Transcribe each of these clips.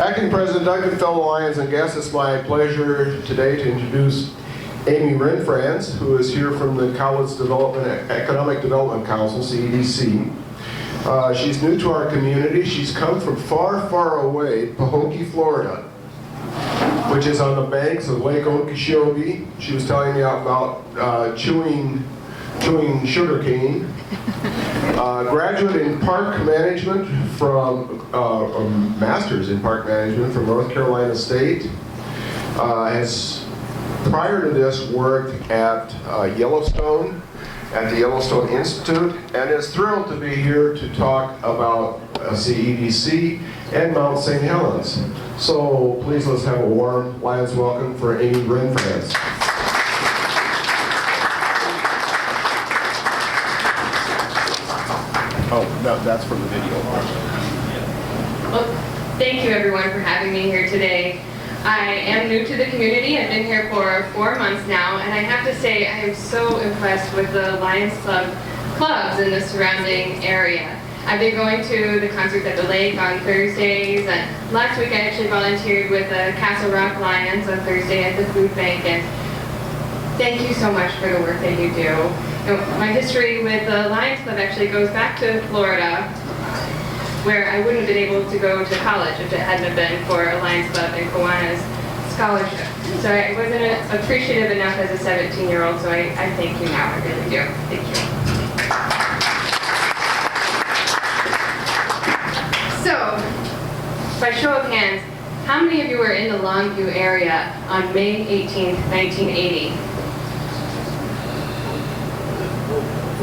Acting President Duncan, fellow Lions and guests, it's my pleasure today to introduce Amy Renfranz, who is here from the Cowlitz Economic Development Council, CEDC. She's new to our community. She's come from far, far away, Pahokee, Florida, which is on the banks of Lake Okeechobee. She was telling me about chewing sugar cane. Graduate in park management from, master's in park management from North Carolina State. Has, prior to this, worked at Yellowstone, at the Yellowstone Institute, and is thrilled to be here to talk about CEDC and Mount St. Helens. So please let's have a warm Lions welcome for Amy Renfranz. Oh, no, that's from the video. Well, thank you everyone for having me here today. I am new to the community. I've been here for 4 months now, and I have to say I am so impressed with the Lions Club clubs in the surrounding area. I've been going to the concerts at the lake on Thursdays, and last week I actually volunteered with the Castle Rock Lions on Thursday at the food bank, and thank you so much for the work that you do. My history with the Lions Club actually goes back to Florida, where I wouldn't have been able to go to college if it hadn't been for a Lions Club and Kawana's scholarship. So I wasn't appreciative enough as a 17-year-old, so I thank you now, I really do. Thank you. So, by show of hands, how many of you were in the Longview area on May 18th, 1980?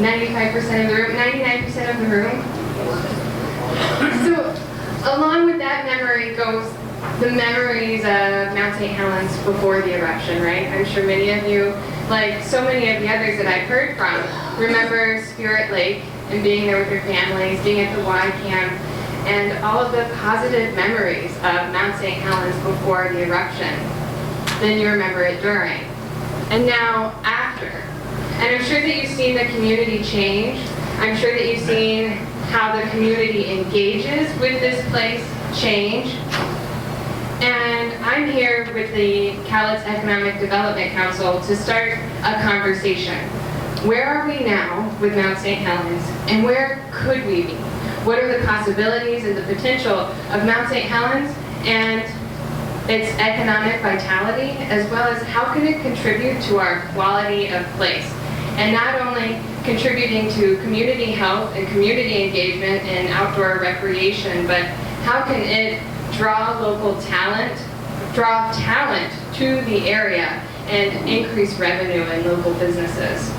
95% of the room, 99% of the room. So, along with that memory goes the memories of Mount St. Helens before the eruption, right? I'm sure many of you, like so many of the others that I've heard from, remember Spirit Lake and being there with your families, being at the Y camp, and all of the positive memories of Mount St. Helens before the eruption. Then you remember it during. And now after. And I'm sure that you've seen the community change. I'm sure that you've seen how the community engages with this place change. And I'm here with the Cowlitz Economic Development Council to start a conversation. Where are we now with Mount St. Helens, and where could we be? What are the possibilities and the potential of Mount St. Helens and its economic vitality, as well as how can it contribute to our quality of place? And not only contributing to community health and community engagement and outdoor recreation, but how can it draw local talent, draw talent to the area and increase revenue in local businesses?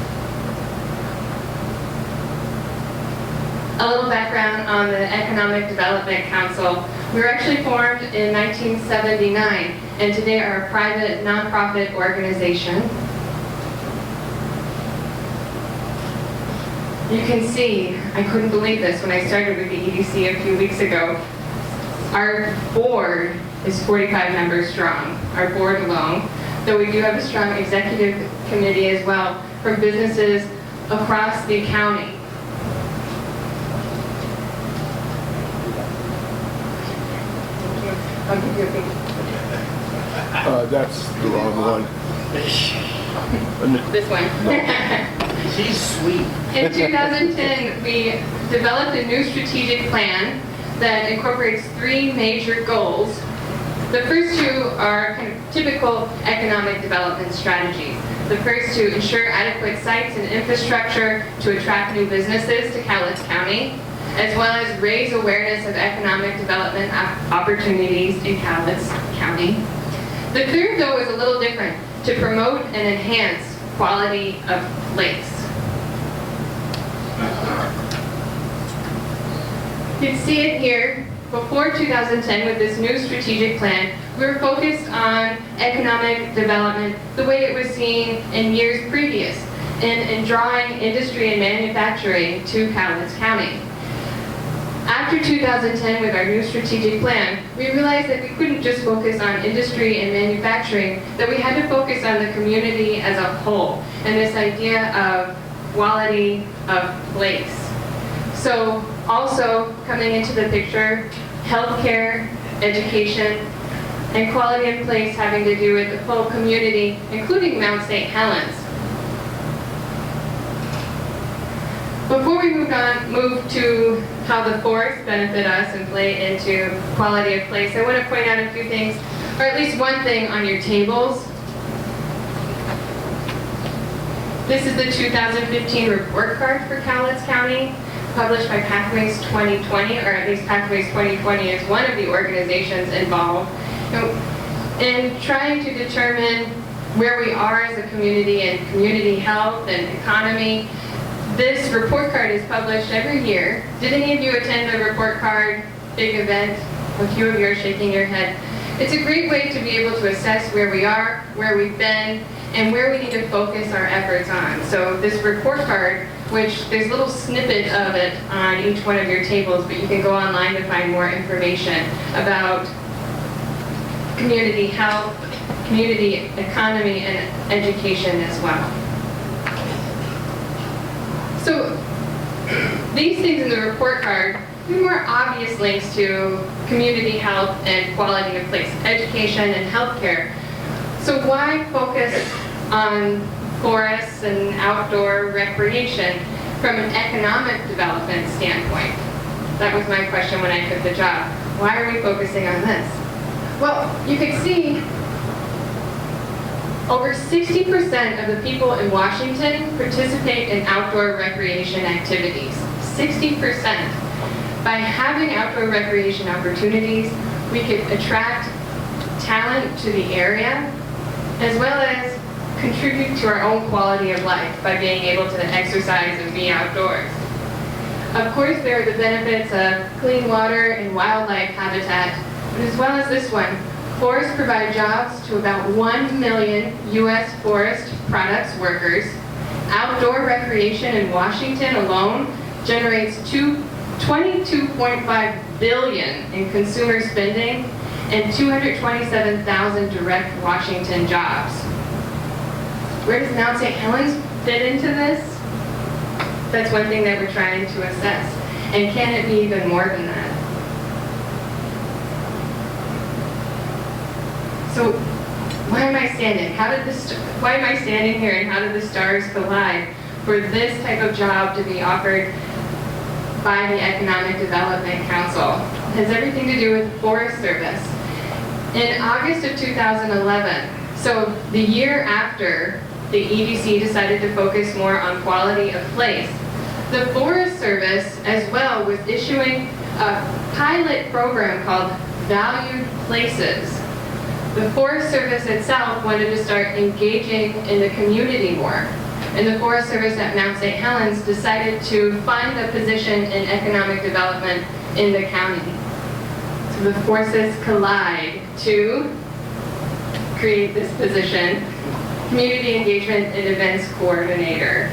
A little background on the Economic Development Council. We were actually formed in 1979 and today are a private nonprofit organization. You can see, I couldn't believe this when I started with the EDC a few weeks ago. Our board is 45 members strong, our board alone, though we do have a strong executive committee as well from businesses across the county. I'll give you a picture. That's the wrong one. This one. She's sweet. In 2010, we developed a new strategic plan that incorporates 3 major goals. The first 2 are kind of typical economic development strategies. The first to ensure adequate sites and infrastructure to attract new businesses to Cowlitz County, as well as raise awareness of economic development opportunities in Cowlitz County. The third, though, is a little different, to promote and enhance quality of lakes. You can see it here. Before 2010, with this new strategic plan, we were focused on economic development the way it was seen in years previous, in drawing industry and manufacturing to Cowlitz County. After 2010, with our new strategic plan, we realized that we couldn't just focus on industry and manufacturing, that we had to focus on the community as a whole, and this idea of quality of place. So also coming into the picture, healthcare, education, and quality of place having to do with the full community, including Mount St. Helens. Before we move to how the forests benefit us and play into quality of place, I want to point out a few things, or at least one thing on your tables. This is the 2015 report card for Cowlitz County, published by Pathways 2020, or at least Pathways 2020 is one of the organizations involved in trying to determine where we are as a community and community health and economy. This report card is published every year. Did any of you attend a report card big event? A few of you are shaking your head. It's a great way to be able to assess where we are, where we've been, and where we need to focus our efforts on. So this report card, which there's a little snippet of it on each one of your tables, but you can go online to find more information about community health, community economy, and education as well. So these things in the report card are more obvious links to community health and quality of place, education and healthcare. So why focus on forests and outdoor recreation from an economic development standpoint? That was my question when I took the job. Why are we focusing on this? Well, you can see over 60% of the people in Washington participate in outdoor recreation activities. 60%. By having outdoor recreation opportunities, we could attract talent to the area, as well as contribute to our own quality of life by being able to exercise and be outdoors. Of course, there are the benefits of clean water and wildlife habitat, but as well as this one, forests provide jobs to about 1 million U.S. forest products workers. Outdoor recreation in Washington alone generates $22.5 billion in consumer spending and 227,000 direct Washington jobs. Where does Mount St. Helens fit into this? That's one thing that we're trying to assess. And can it be even more than that? So why am I standing? Why am I standing here and how did the stars collide for this type of job to be offered by the Economic Development Council? It has everything to do with the Forest Service. In August of 2011, so the year after the EDC decided to focus more on quality of place, the Forest Service as well was issuing a pilot program called Valued Places. The Forest Service itself wanted to start engaging in the community more. And the Forest Service at Mount St. Helens decided to fund a position in economic development in the county. So the forces collide to create this position, Community Engagement and Events Coordinator.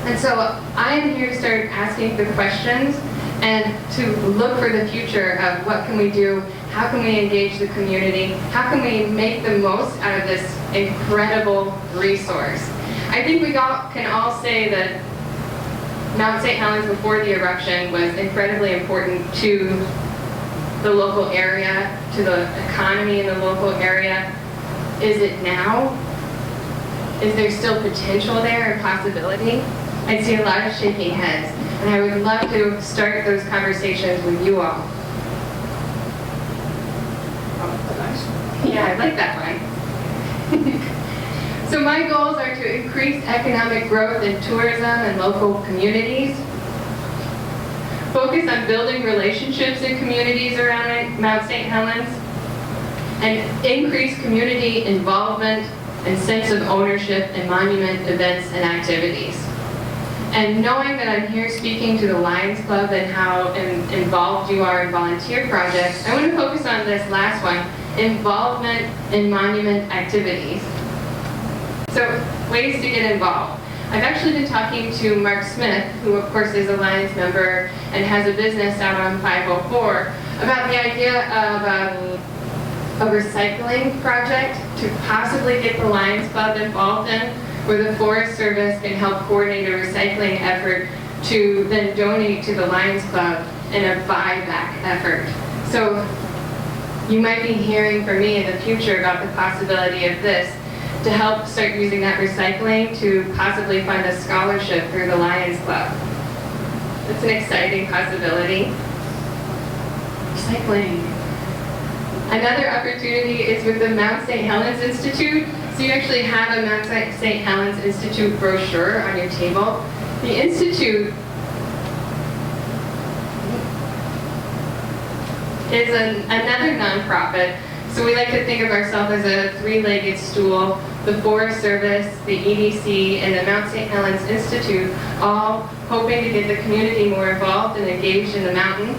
And so I am here to start asking the questions and to look for the future of what can we do, how can we engage the community, how can we make the most out of this incredible resource. I think we can all say that Mount St. Helens before the eruption was incredibly important to the local area, to the economy in the local area. Is it now? Is there still potential there and possibility? I see a lot of shaking heads, and I would love to start those conversations with you all. Yeah, I like that one. So my goals are to increase economic growth in tourism and local communities, focus on building relationships in communities around Mount St. Helens, and increase community involvement and sense of ownership in monument events and activities. And knowing that I'm here speaking to the Lions Club and how involved you are in volunteer projects, I want to focus on this last one, involvement in monument activities. So, ways to get involved. I've actually been talking to Mark Smith, who of course is a Lions member and has a business out on 504, about the idea of a recycling project to possibly get the Lions Club involved in, where the Forest Service can help coordinate a recycling effort to then donate to the Lions Club in a buyback effort. So You might be hearing from me in the future about the possibility of this to help start using that recycling to possibly fund a scholarship through the Lions Club. It's an exciting possibility. Recycling. Another opportunity is with the Mount St. Helens Institute. So you actually have a Mount St. Helens Institute brochure on your table. The Institute is another nonprofit. So we like to think of ourselves as a three-legged stool. The Forest Service, the EDC, and the Mount St. Helens Institute, all hoping to get the community more involved and engaged in the mountain.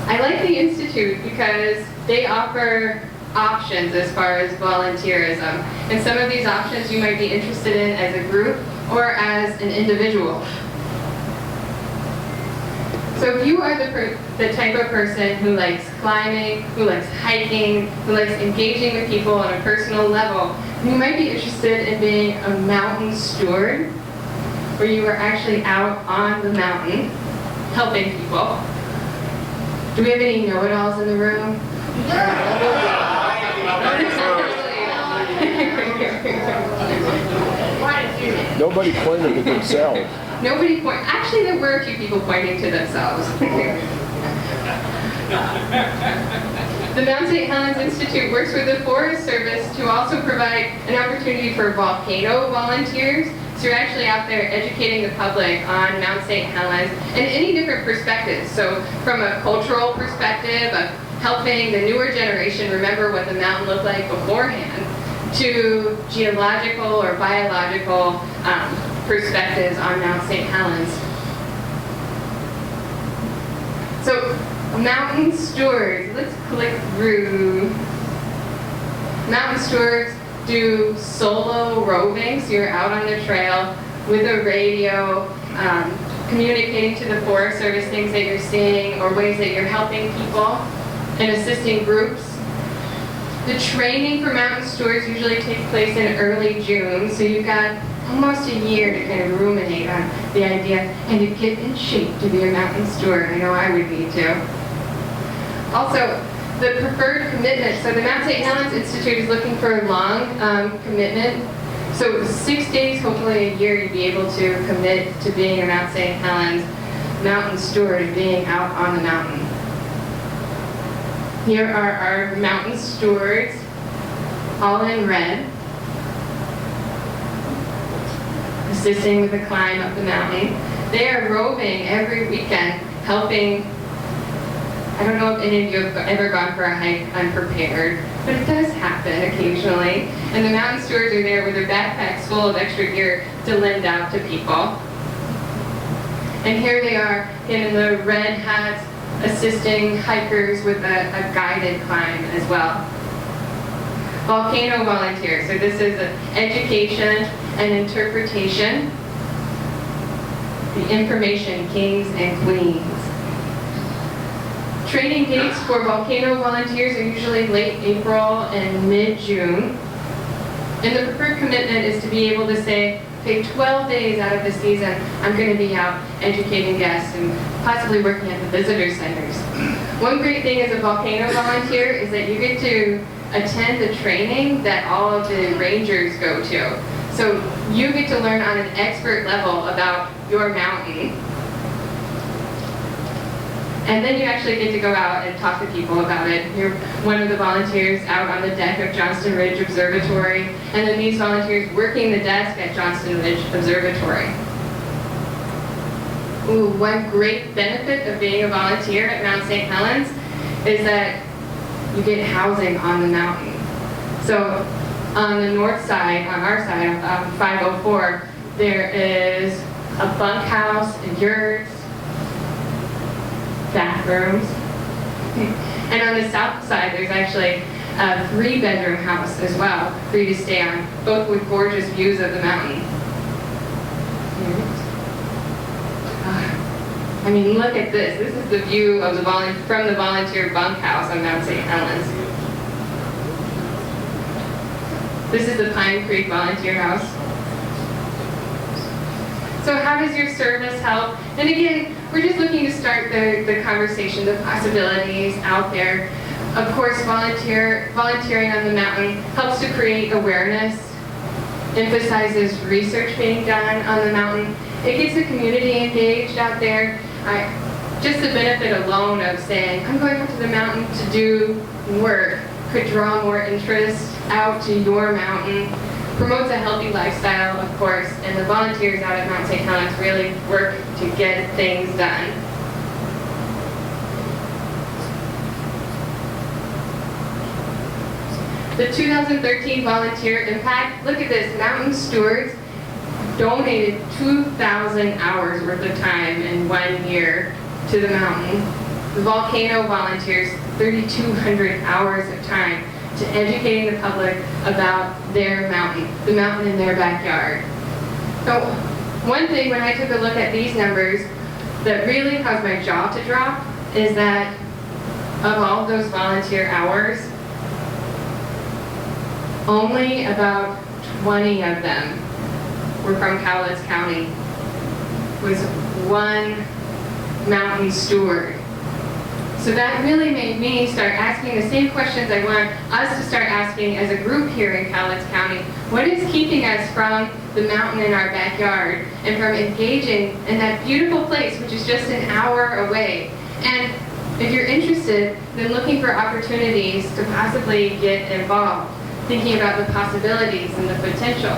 I like the Institute because they offer options as far as volunteerism. And some of these options you might be interested in as a group or as an individual. So if you are the type of person who likes climbing, who likes hiking, who likes engaging with people on a personal level, you might be interested in being a mountain steward, where you are actually out on the mountain helping people. Do we have any know-it-alls in the room? Nobody pointed at themselves. Nobody point. Actually, there were a few people pointing to themselves. The Mount St. Helens Institute works with the Forest Service to also provide an opportunity for volcano volunteers. So you're actually out there educating the public on Mount St. Helens and any different perspectives. So from a cultural perspective of helping the newer generation remember what the mountain looked like beforehand, to geological or biological perspectives on Mount St. Helens. So, mountain stewards, let's click through. Mountain stewards do solo roving, so you're out on the trail with a radio, communicating to the Forest Service things that you're seeing or ways that you're helping people and assisting groups. The training for mountain stewards usually takes place in early June, so you've got almost a year to kind of ruminate on the idea and to get in shape to be a mountain steward. I know I would be too. Also, the preferred commitment. So the Mount St. Helens Institute is looking for a long commitment. So 6 days, hopefully a year, you'd be able to commit to being a Mount St. Helens mountain steward and being out on the mountain. Here are our mountain stewards, all in red, assisting with the climb up the mountain. They are roving every weekend, helping. I don't know if any of you have ever gone for a hike unprepared, but it does happen occasionally. And the mountain stewards are there with their backpacks full of extra gear to lend out to people. And here they are in the red hats, assisting hikers with a guided climb as well. Volcano volunteers, so this is education and interpretation. The information kings and queens. Training dates for volcano volunteers are usually late April and mid-June. And the preferred commitment is to be able to say, okay, 12 days out of the season, I'm going to be out educating guests and possibly working at the visitor centers. One great thing as a volcano volunteer is that you get to attend the training that all of the rangers go to. So you get to learn on an expert level about your mountain. And then you actually get to go out and talk to people about it. You're one of the volunteers out on the deck of Johnston Ridge Observatory, and then these volunteers working the desk at Johnston Ridge Observatory. Ooh, one great benefit of being a volunteer at Mount St. Helens is that you get housing on the mountain. So on the north side, on our side, on 504, there is a bunkhouse, yurts, bathrooms. And on the south side, there's actually a 3-bedroom house as well for you to stay on, both with gorgeous views of the mountain. I mean, look at this. This is the view of from the volunteer bunkhouse on Mount St. Helens. This is the Pine Creek Volunteer House. So how does your service help? And again, we're just looking to start the conversation, the possibilities out there. Of course, volunteering on the mountain helps to create awareness, emphasizes research being done on the mountain. It gets the community engaged out there. Just the benefit alone of saying, I'm going up to the mountain to do work, could draw more interest out to your mountain, promotes a healthy lifestyle, of course, and the volunteers out at Mount St. Helens really work to get things done. The 2013 volunteer impact, look at this, Mountain Stewards donated 2,000 hours worth of time in 1 year to the mountain. The volcano volunteers 3,200 hours of time to educating the public about their mountain, the mountain in their backyard. So one thing when I took a look at these numbers that really caused my jaw to drop is that of all those volunteer hours, only about 20 of them were from Cowlitz County. Was one mountain steward. So that really made me start asking the same questions I want us to start asking as a group here in Cowlitz County. What is keeping us from the mountain in our backyard and from engaging in that beautiful place, which is just an hour away? And if you're interested, then looking for opportunities to possibly get involved, thinking about the possibilities and the potential.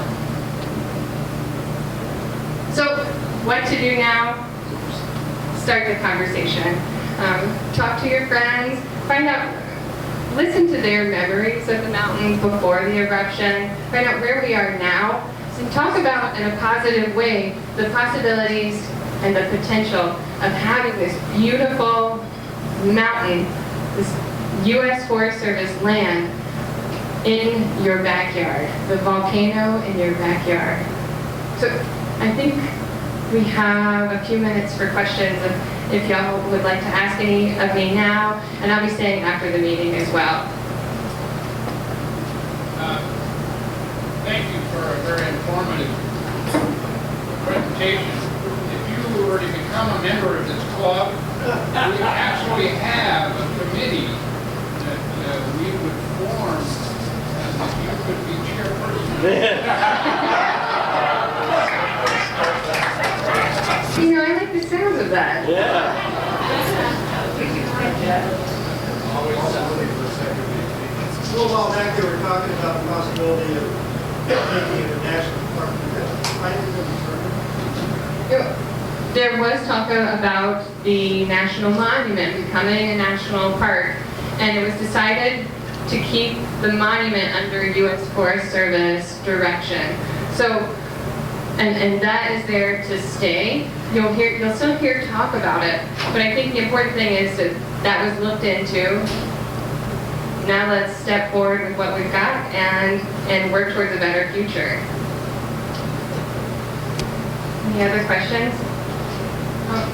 So what to do now? Start the conversation. Talk to your friends, find out, listen to their memories of the mountain before the eruption, find out where we are now, and talk about in a positive way the possibilities and the potential of having this beautiful mountain, this U.S. Forest Service land in your backyard, the volcano in your backyard. So I think we have a few minutes for questions if y'all would like to ask any of me now, and I'll be staying after the meeting as well. Thank you for a very informative presentation. If you were to become a member of this club, we actually have a committee that we would form, and that you could be chairperson. You know, I like the sound of that. Yeah. A little while back, they were talking about the possibility of making it a national park. There was talk about the national monument becoming a national park, and it was decided to keep the monument under U.S. Forest Service direction. So, and that is there to stay. You'll still hear talk about it, but I think the important thing is that was looked into. Now let's step forward with what we've got and work towards a better future. Any other questions?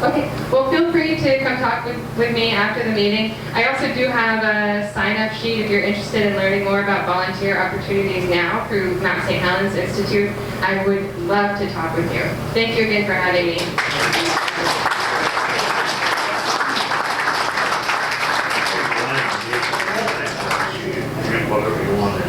Okay, well, feel free to come talk with me after the meeting. I also do have a sign-up sheet if you're interested in learning more about volunteer opportunities now through Mount St. Helens Institute. I would love to talk with you. Thank you again for having me. Drink whatever you want.